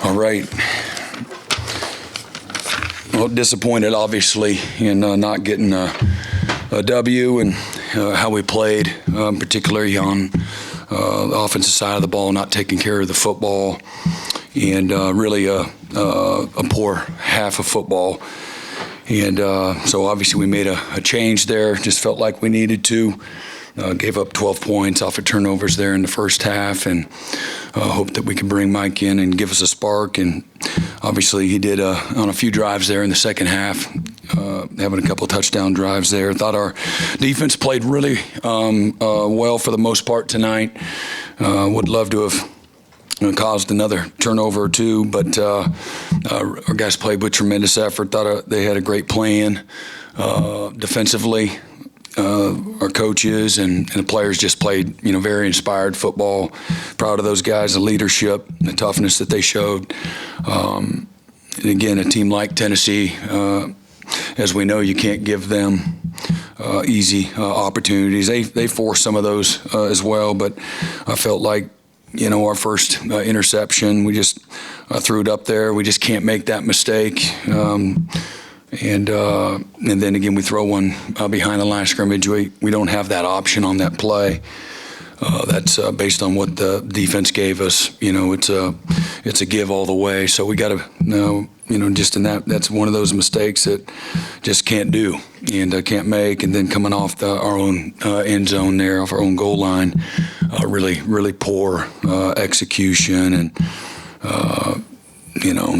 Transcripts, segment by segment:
All right. Well, disappointed, obviously, in not getting a W and how we played, particularly on the offensive side of the ball, not taking care of the football, and really a poor half of football. And so obviously we made a change there, just felt like we needed to. Gave up 12 points off of turnovers there in the first half, and hope that we can bring Mike in and give us a spark. And obviously he did on a few drives there in the second half, having a couple of touchdown drives there. Thought our defense played really well for the most part tonight. Would love to have caused another turnover or two, but our guys played with tremendous effort. Thought they had a great plan defensively. Our coaches and the players just played, very inspired football. Proud of those guys, the leadership, the toughness that they showed. And again, a team like Tennessee, as we know, you can't give them easy opportunities. They force some of those as well, but I felt like, our first interception, we just threw it up there. We just can't make that mistake. And then again, we throw one behind the line of scrimmage. We don't have that option on that play. That's based on what the defense gave us. It's a give all the way. So we got to, just in that's one of those mistakes that just can't do and can't make. And then coming off our own end zone there, off our own goal line, really, really poor execution. And,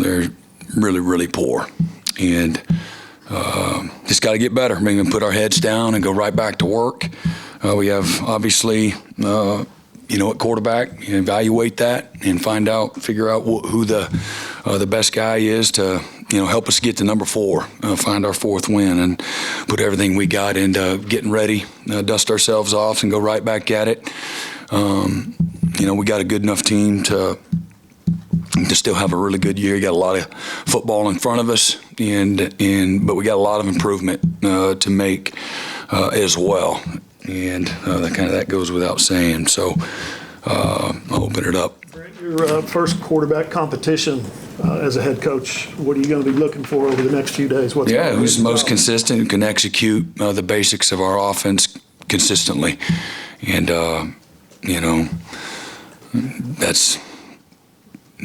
they're really, really poor. And just got to get better. Maybe put our heads down and go right back to work. We have obviously, at quarterback, evaluate that and figure out who the best guy is to, help us get to number 4, find our 4th win, and put everything we got into getting ready, dust ourselves off, and go right back at it. We got a good enough team to still have a really good year. You got a lot of football in front of us, but we got a lot of improvement to make as well, and that goes without saying. So I'll open it up. Your first quarterback competition as a head coach. What are you going to be looking for over the next few days? Who's the most consistent, who can execute the basics of our offense consistently, and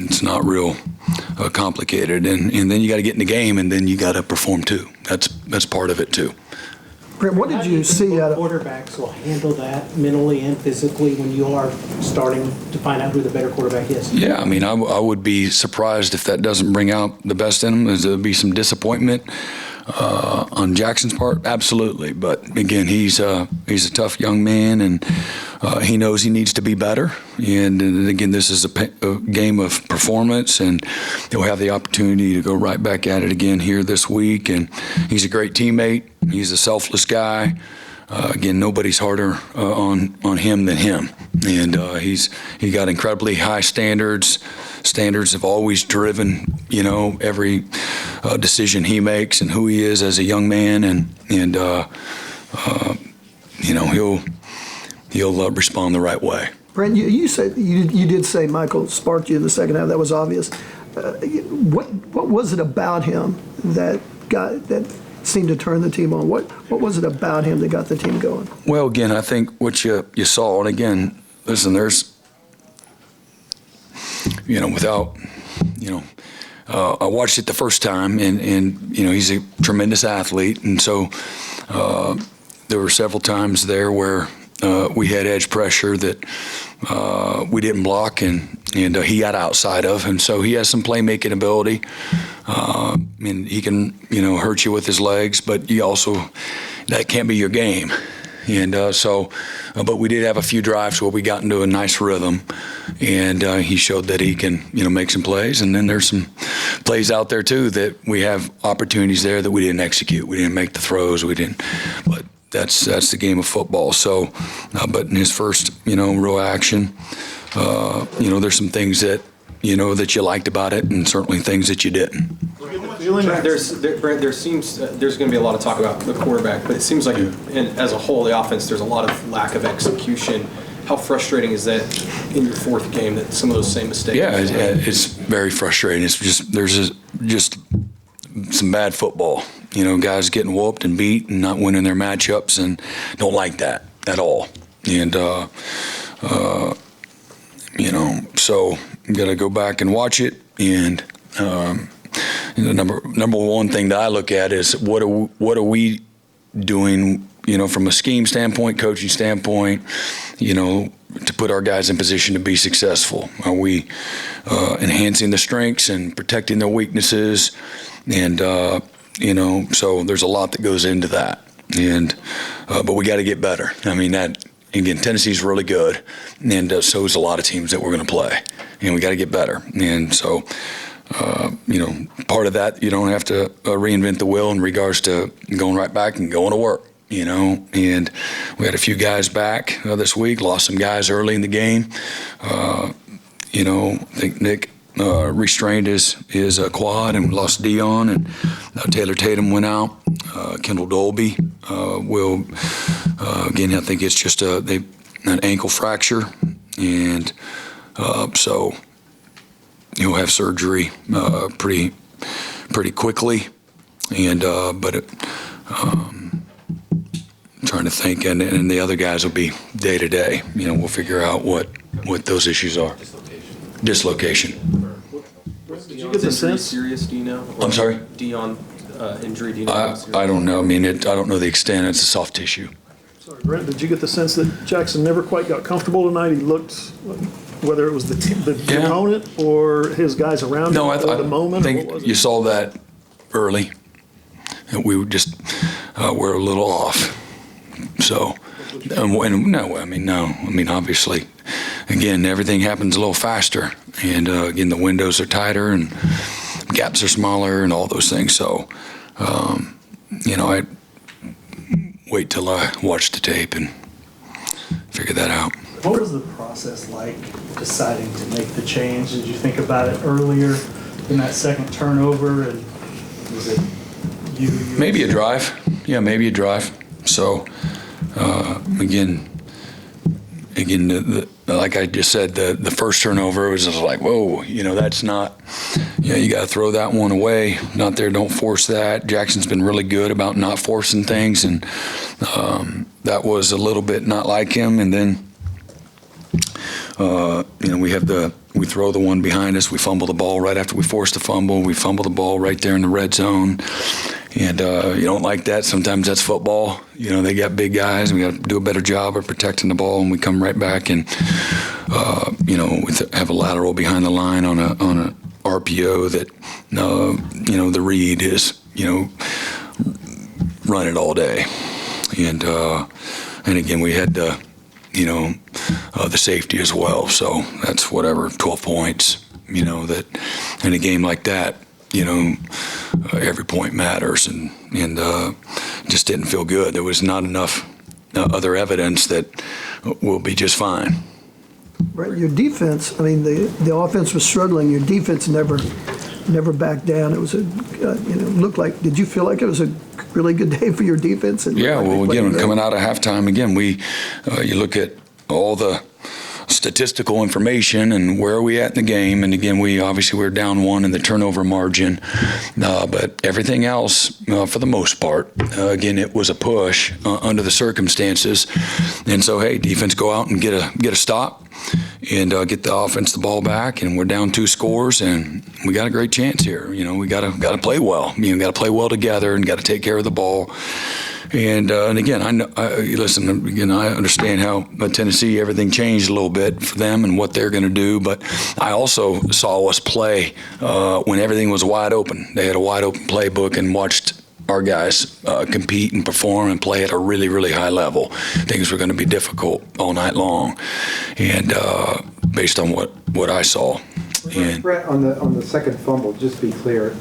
it's not real complicated, and then you got to get in the game, and then you got to perform too. That's part of it too. Brent, what did you see out of quarterbacks will handle that mentally and physically when you are starting to find out who the better quarterback is? Yeah, I would be surprised if that doesn't bring out the best in them. There'll be some disappointment on Jackson's part, absolutely. But again, he's a tough young man, and he knows he needs to be better. And again, this is a game of performance, and he'll have the opportunity to go right back at it again here this week. And he's a great teammate. He's a selfless guy. Again, nobody's harder on him than him, and he got incredibly high standards. Standards have always driven, every decision he makes and who he is as a young man, and he'll respond the right way. Brent, you said you did say Michael sparked you in the second half. That was obvious. What was it about him that seemed to turn the team on? What was it about him that got the team going? Well, again, I think what you saw, and again, listen, there's, I watched it the first time, and he's a tremendous athlete, and so there were several times there where we had edge pressure that we didn't block, and he got outside of, and so he has some playmaking ability, and he can hurt you with his legs, but that can't be your game. And but we did have a few drives where we got into a nice rhythm, and he showed that he can, make some plays. And then there's some plays out there too that we have opportunities there that we didn't execute. We didn't make the throws. But that's the game of football. So, but in his first, real action, there's some things that that you liked about it, and certainly things that you didn't. Brent, there's going to be a lot of talk about the quarterback, but it seems like, as a whole, the offense, there's a lot of lack of execution. How frustrating is that in your fourth game that some of those same mistakes? Yeah, it's very frustrating. It's just some bad football. Guys getting whooped and beat and not winning their matchups, and don't like that at all. And so you got to go back and watch it. And the number one thing that I look at is what are we doing? From a scheme standpoint, coaching standpoint, to put our guys in position to be successful. Are we enhancing the strengths and protecting their weaknesses? And, so there's a lot that goes into that. And, but we got to get better. I mean, again, Tennessee's really good. And so is a lot of teams that we're going to play. And we got to get better. And so, part of that, you don't have to reinvent the wheel in regards to going right back and going to work. And we had a few guys back this week, lost some guys early in the game. I think Nick restrained his quad and lost Dion, and Taylor Tatum went out. Kendall Dolby will, again, I think it's just an ankle fracture, and so he'll have surgery pretty quickly. And trying to think, and the other guys will be day to day. We'll figure out what those issues are. Dislocation. Did you get the sense? Serious? Do you know? I'm sorry. Dion injury. Do you know? I don't know. I mean, I don't know the extent. It's a soft tissue. Sorry, Brent, did you get the sense that Jackson never quite got comfortable tonight? He looked, whether it was the opponent or his guys around him, No, or the moment, I or what think was you it? saw that early. And we just were a little off. So, no. I mean, obviously, again, everything happens a little faster, and again, the windows are tighter and gaps are smaller and all those things. So, I wait till I watch the tape and figure that out. What was the process like deciding to make the change? Did you think about it earlier in that second turnover, and was it you? Maybe a drive. Yeah, maybe a drive. So, again, like I just said, the first turnover was just like, whoa, that's not, you got to throw that one away. Not there, don't force that. Jackson's been really good about not forcing things, and that was a little bit not like him. And then, we throw the one behind us. We fumble the ball right after we force the fumble. We fumble the ball right there in the red zone. And you don't like that. Sometimes that's football. They got big guys, and we got to do a better job of protecting the ball. And we come right back and, we have a lateral behind the line on a RPO that, the read is, run it all day. And again, we had the safety as well. So that's 12 points, that in a game like that, every point matters, and just didn't feel good. There was not enough other evidence that we'll be just fine. Right, your defense, I mean, the offense was struggling. Your defense never backed down. It was looked like, did you feel like it was a really good day for your defense? Yeah, well, again, coming out of halftime, again, you look at all the statistical information and where are we at in the game, and again, we're down one in the turnover margin, but everything else, for the most part, again, it was a push under the circumstances. And so, hey, defense, go out and get a stop and get the offense the ball back, and we're down 2 scores, and we got a great chance here. We got to play well. Got to play well together and got to take care of the ball. And again, I understand how Tennessee, everything changed a little bit for them and what they're going to do. But I also saw us play when everything was wide open. They had a wide open playbook, and watched our guys compete and perform and play at a really, really high level. Things were going to be difficult all night long, and based on what I saw. And Brett, on the second fumble, just be clear,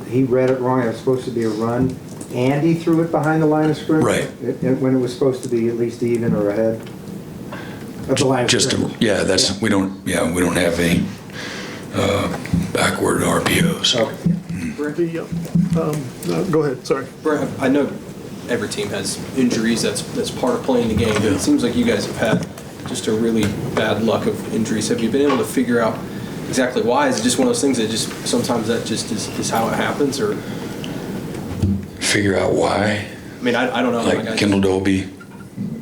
he read it wrong. It was supposed to be a run, and he threw it behind the line of scrimmage, Right. When it was supposed to be at least even or ahead of the line of scrimmage. We don't have any backward RPOs. Okay. Go ahead, sorry. Brent, I know every team has injuries. That's part of playing the game. But it seems like you guys have had just a really bad luck of injuries? Have you been able to figure out exactly why? Is it just one of those things that just sometimes that just is how it happens, or? Figure out why. I mean, I don't know. Like Kendall Dolby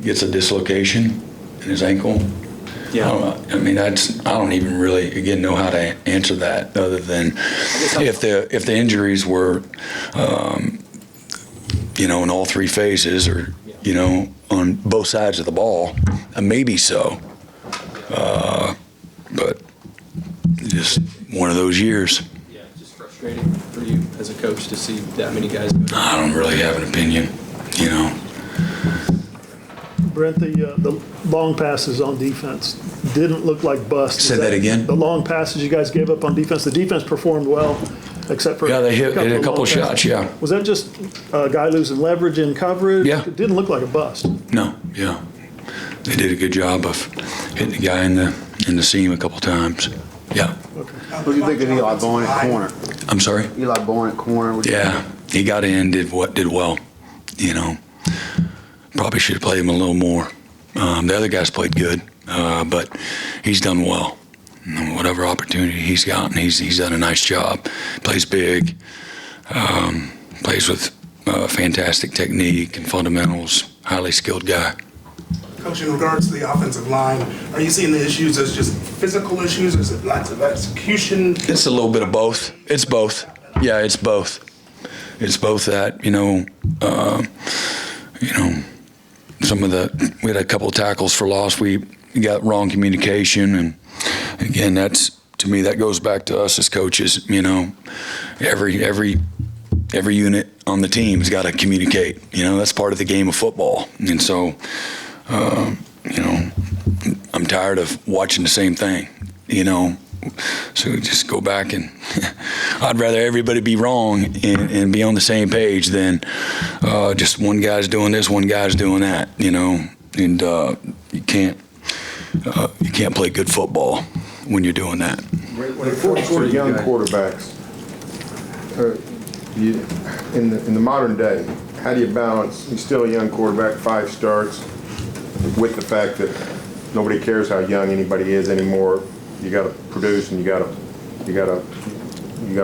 gets a dislocation in his ankle. Yeah. I mean, I don't even really, again, know how to answer that other than if the injuries were, in all three phases or, on both sides of the ball, maybe so. But just one of those years. Yeah, just frustrating for you as a coach to see that many guys go down. I don't really have an opinion, Brent, the long passes on defense didn't look like busts. Say that again? The long passes you guys gave up on defense, the defense performed well, except for. Yeah, they hit a couple long of shots, passes. yeah. Was that just a guy losing leverage in coverage? Yeah. It didn't look like a bust. No, yeah. They did a good job of hitting the guy in the seam a couple times. Yeah. What do you think of Eli Bourne at corner? I'm sorry? Eli Bourne at corner. Yeah, he got in, did well. Probably should have played him a little more. The other guys played good, but he's done well. Whatever opportunity he's gotten, he's done a nice job. Plays big, plays with fantastic technique and fundamentals. Highly skilled guy. Coach, in regards to the offensive line, are you seeing the issues as just physical issues, or is it lots of execution? It's a little bit of both. It's both. Yeah, it's both. It's both that, we had a couple of tackles for loss. We got wrong communication, and again, to me, that goes back to us as coaches. Every unit on the team has got to communicate. That's part of the game of football, and so, I'm tired of watching the same thing. So just go back and I'd rather everybody be wrong and be on the same page than just one guy's doing this, one guy's doing that, and you can't play good football when you're doing that. When it comes to young quarterbacks, in the modern day, how do you balance, he's still a young quarterback, 5 starts, with the fact that nobody cares how young anybody is anymore. You got to produce and you got to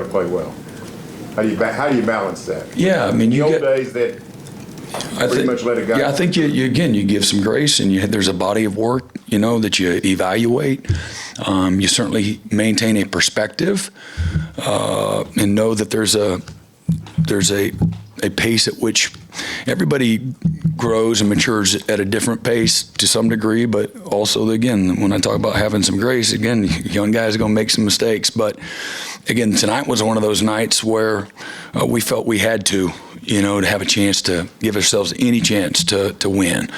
play well. How do you balance that? Yeah, I mean, the old days that pretty much let it go. Yeah, I think you give some grace, and there's a body of work that you evaluate. You certainly maintain a perspective and know that there's a pace at which everybody grows and matures at a different pace to some degree, but also, again, when I talk about having some grace, again, young guys are going to make some mistakes. But, again, tonight was one of those nights where we felt we had to have a chance to give ourselves any chance to win.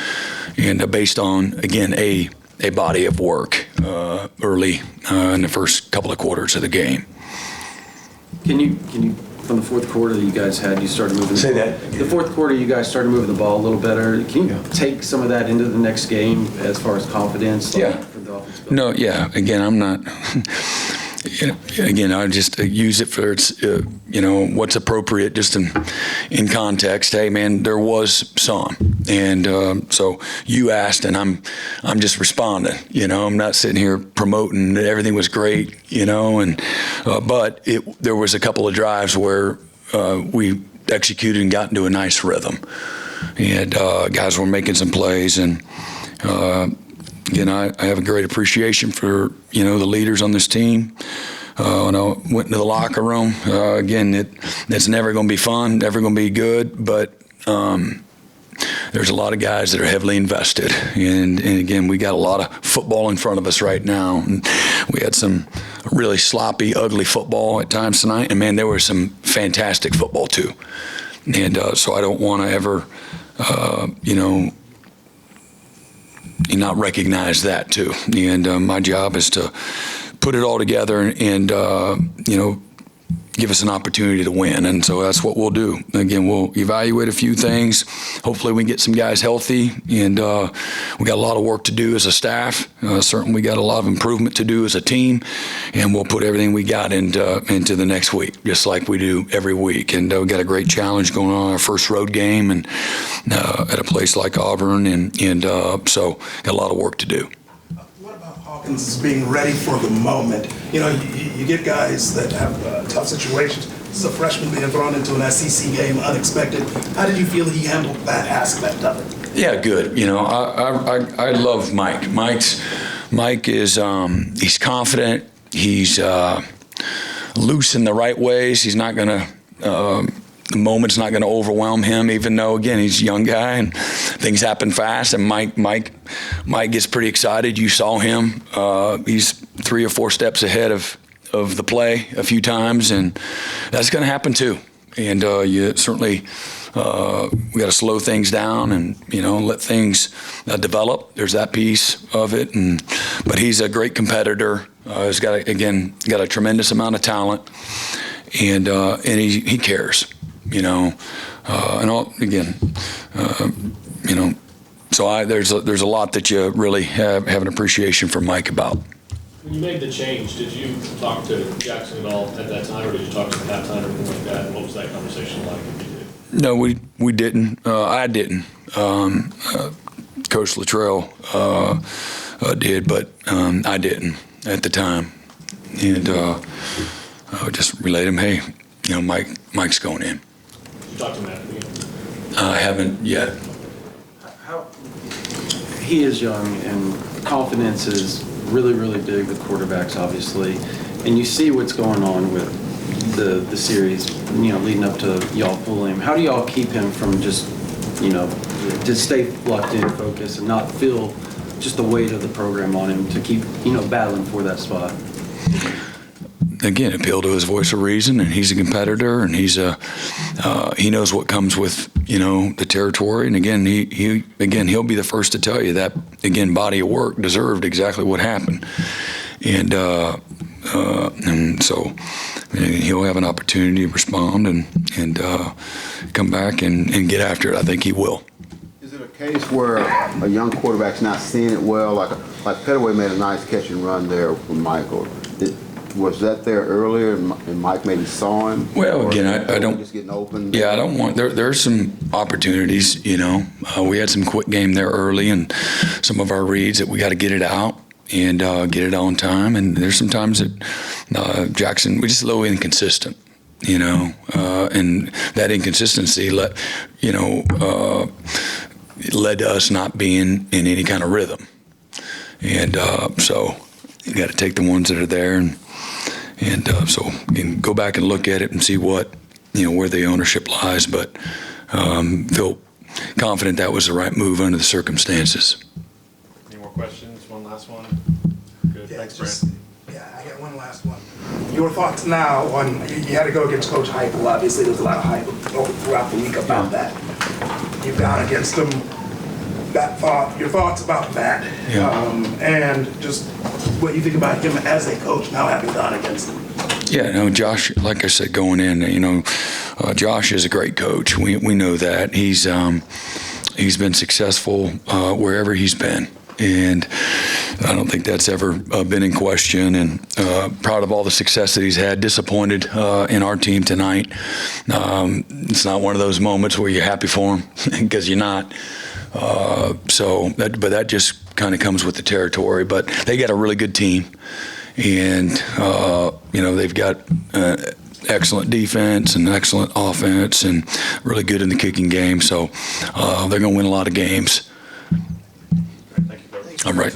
And based on, again, a body of work early in the first couple of quarters of the game. Can you from the fourth quarter that you guys had, you started moving the ball. that. The fourth quarter, you guys started moving the ball a little better. Can you take some of that into the next game as far as confidence? Yeah. For the offense? No, yeah. Again, I'm not. Again, I just use it for its, what's appropriate, just in context. Hey, man, there was some, and so you asked, and I'm just responding. I'm not sitting here promoting that everything was great, and but there was a couple of drives where we executed and got into a nice rhythm, and guys were making some plays, and. Again, I have a great appreciation for, the leaders on this team. When I went into the locker room, again, it's never going to be fun, never going to be good, but there's a lot of guys that are heavily invested. And again, we got a lot of football in front of us right now. And we had some really sloppy, ugly football at times tonight. And, man, there was some fantastic football, too. And so I don't want to ever, not recognize that too. And my job is to put it all together and give us an opportunity to win. And so that's what we'll do. Again, we'll evaluate a few things. Hopefully we can get some guys healthy, and we got a lot of work to do as a staff. Certainly we got a lot of improvement to do as a team, and we'll put everything we got into the next week, just like we do every week. And we got a great challenge going on, our first road game, and at a place like Auburn, and so got a lot of work to do. Hawkins is being ready for the moment. You know, you get guys that have tough situations. This is a freshman being thrown into an SEC game, unexpected. How did you feel he handled that aspect of it? Yeah, good. You know, I love Mike. Mike is he's confident. He's loose in the right ways. He's not going to. The moment's not going to overwhelm him, even though, again, he's a young guy and things happen fast. And Mike gets pretty excited. You saw him. He's 3 or 4 steps ahead of the play a few times, and that's going to happen too. And you certainly we got to slow things down and let things develop. There's that piece of it, but he's a great competitor. He's got a tremendous amount of talent, and he cares. And all, again, so there's a lot that you really have an appreciation for Mike about. When you made the change, did you talk to Jackson at all at that time, or did you talk to him at halftime or anything like that? What was that conversation like if you did? No, we didn't. I didn't. Coach Luttrell did, but I didn't at the time. And I just relayed him, hey, Mike's going in. Did you talk to him after the game? I haven't yet. He is young, and confidence is really, really big with quarterbacks, obviously. And you see what's going on with the series, leading up to y'all pulling him. How do y'all keep him from just, to stay locked in, focused, and not feel just the weight of the program on him to keep, battling for that spot? Again, appeal to his voice of reason, and he's a competitor, and he knows what comes with the territory. And again, he'll be the first to tell you that body of work deserved exactly what happened, and so he'll have an opportunity to respond and come back and get after it. I think he will. Is it a case where a young quarterback's not seeing it well? Like Pettaway made a nice catch and run there with Michael. Was that there earlier and Mike maybe saw him? Well, again, I don't. Just getting open. Yeah, I don't want. There's some opportunities. We had some quick game there early, and some of our reads that we got to get it out and get it on time. And there's some times that Jackson, we just a little inconsistent. And that inconsistency led to us not being in any kind of rhythm. And so you got to take the ones that are there and so you can go back and look at it and see what, where the ownership lies, but feel confident that was the right move under the circumstances. Any more questions? One last one? Good. Yeah, Thanks, Brent. I got one last one. Your thoughts now on, you had to go against Coach Heupel. Obviously, there's a lot of hype throughout the week about that. You've gone against him. Your thoughts about that, and just what you think about him as a coach now having gone against him. Yeah, no, Josh, like I said, going in, Josh is a great coach. We know that. He's been successful wherever he's been, and I don't think that's ever been in question. And proud of all the success that he's had. Disappointed in our team tonight. It's not one of those moments where you're happy for him because you're not. But that just kind of comes with the territory. But they got a really good team, and they've got excellent defense and excellent offense, and really good in the kicking game. So they're going to win a lot of games. Thank you, Coach. All right.